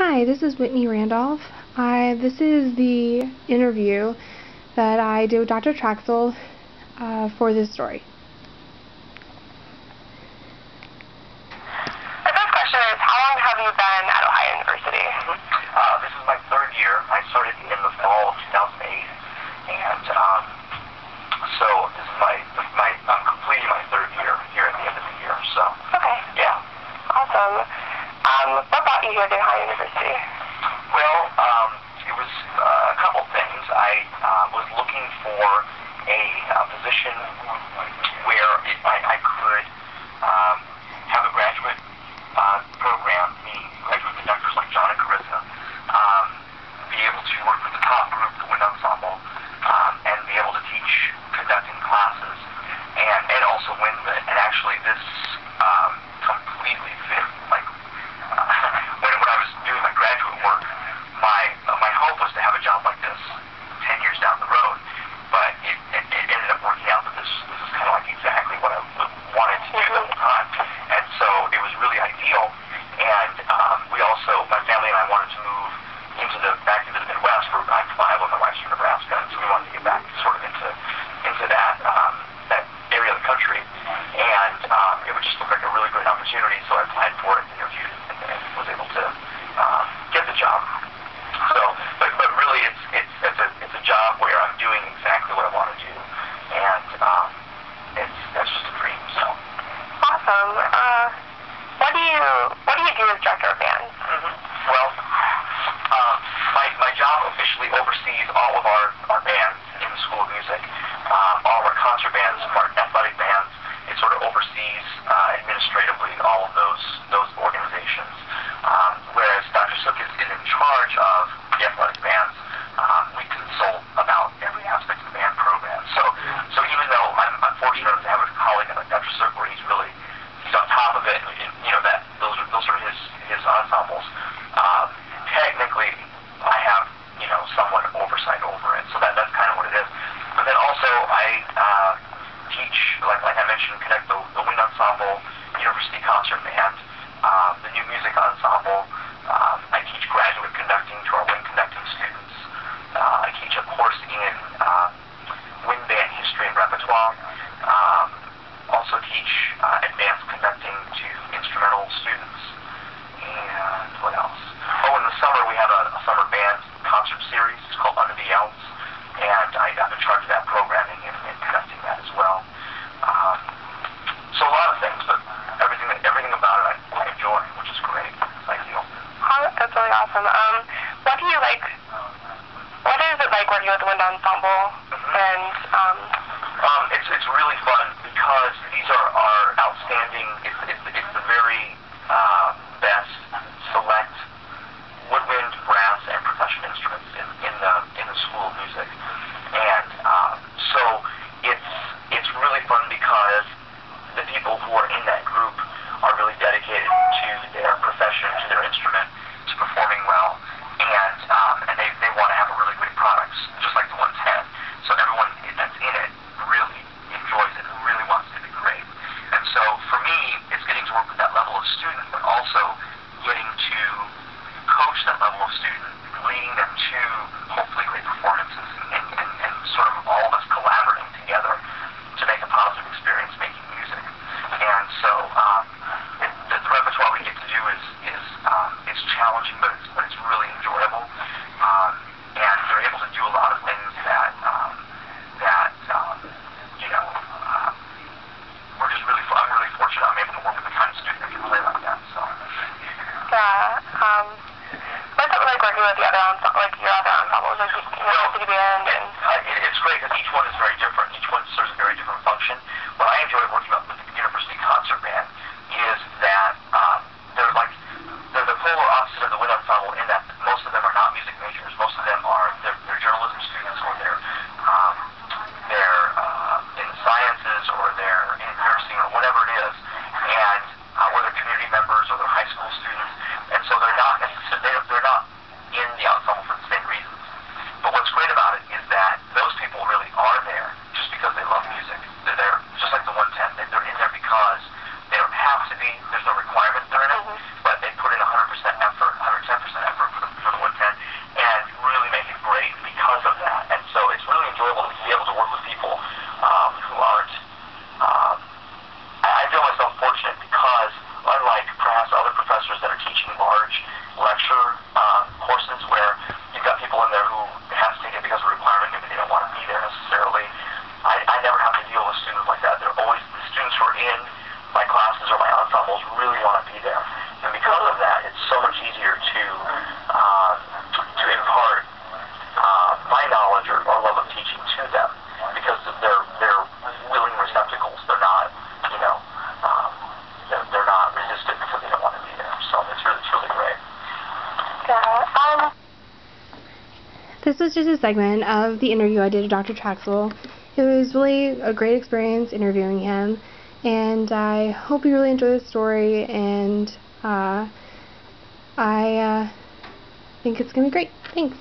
Hi, this is Whitney Randolph. This is the interview that I did with Dr. Trachsel for this story. The first question is, how long have you been at Ohio University? This is my third year. I started in the fall of 2008, and so this is I'm completing my third year here at the end of the year. So Okay. yeah. Awesome. What brought you here to Ohio University? Well, it was a couple things. I was looking for a position where I could have a graduate program, meaning graduate conductors like John and Carissa, be able to work with the top group, the wind ensemble, and be able to teach conducting classes, and also win it. And actually, this completely fit. Like when I was doing my graduate work, my hope was to have a job like this 10 years down the road, but it ended up working out that this is kind of like exactly what I wanted to do the whole time, and so it was really ideal. And we also, my family and I, wanted to move back into the Midwest. I'm from Iowa, my wife's from Nebraska, and so we wanted to get back sort of into that area of the country, and it would just look like a really great opportunity. So I applied for it, interviewed, and was able to get the job. So, but really, it's a job where I'm doing exactly what I want to do, and that's just a dream. So Awesome. What do you do as director of bands? Well, my job officially oversees all of our bands in the School of Music, all of our concert bands, our athletic bands. It sort of oversees administratively all of those organizations. Whereas Dr. Sook is in charge of the athletic bands, we consult about every aspect of the band program. So even though I'm fortunate to have a colleague like Dr. Sook, where he's on top of it, and those are his ensembles. Technically, I have somewhat oversight over it, so that's kind of what it is. But then also I teach, like I mentioned, connect the wind ensemble, university concert band, the new music ensemble. I teach graduate conducting to our wind conducting students. I teach a course in wind band history and repertoire. Also teach advanced conducting to instrumental students. And what else? Oh, in the summer we have a summer band concert series. It's called Under the Elms, and I'm in charge of that programming and conducting that as well. So a lot of things, but everything about it I enjoy, which is great. It's ideal. That's really awesome. What do you like? What is it like working with the wind ensemble? And it's really fun because these are outstanding. It's the very best select woodwind, brass, and percussion instruments in the School of Music, and so it's really fun because the people who are in that group are really dedicated to their profession, to their instrument, to performing well, and they want to have a really great products, just like the 110. So everyone that's in it really enjoys it, really wants it to be great. And so for me, it's getting to work with that level of student, but also getting to coach that level of student, leading them to hopefully great performances, and sort of all of us collaborating together to make a positive experience making music. And so the repertoire we get to do is challenging, but it's really enjoyable. And they're able to do a lot of things that I'm really fortunate. I'm able to work with the kind of student that can play like that. So yeah. What's it like working with the other your other ensembles, like the band? It's great because each one is very different. Each one serves a very different function. What I enjoy working with the university concert band is that they're the polar opposite of the wind ensemble in that most of them are not music majors. Most of them they're journalism students, or they're in the sciences, or they're in nursing, or whatever it is, and or they're community members, or they're high school students, and so they're not in the ensemble for the same reasons. But what's great about it is that those people really are there just because they love music. They're there just like the 110. They're in there because they don't have to be. There's no requirement they're in it, but they put in 100% effort, 110% effort professors that are teaching large lecture courses where you've got people in there who have to take it because of a requirement, maybe they don't want to be there necessarily. I never have to deal with students like that. They're always the students who are in my classes or my ensembles really want to be there. And because of that, it's so much easier to impart my knowledge or love of teaching to them because they're willing receptacles. They're not, they're not resistant because they don't want to be there. So it's really great. Yeah. This was just a segment of the interview I did with Dr. Trachsel. It was really a great experience interviewing him, and I hope you really enjoy the story, and I think it's going to be great. Thanks.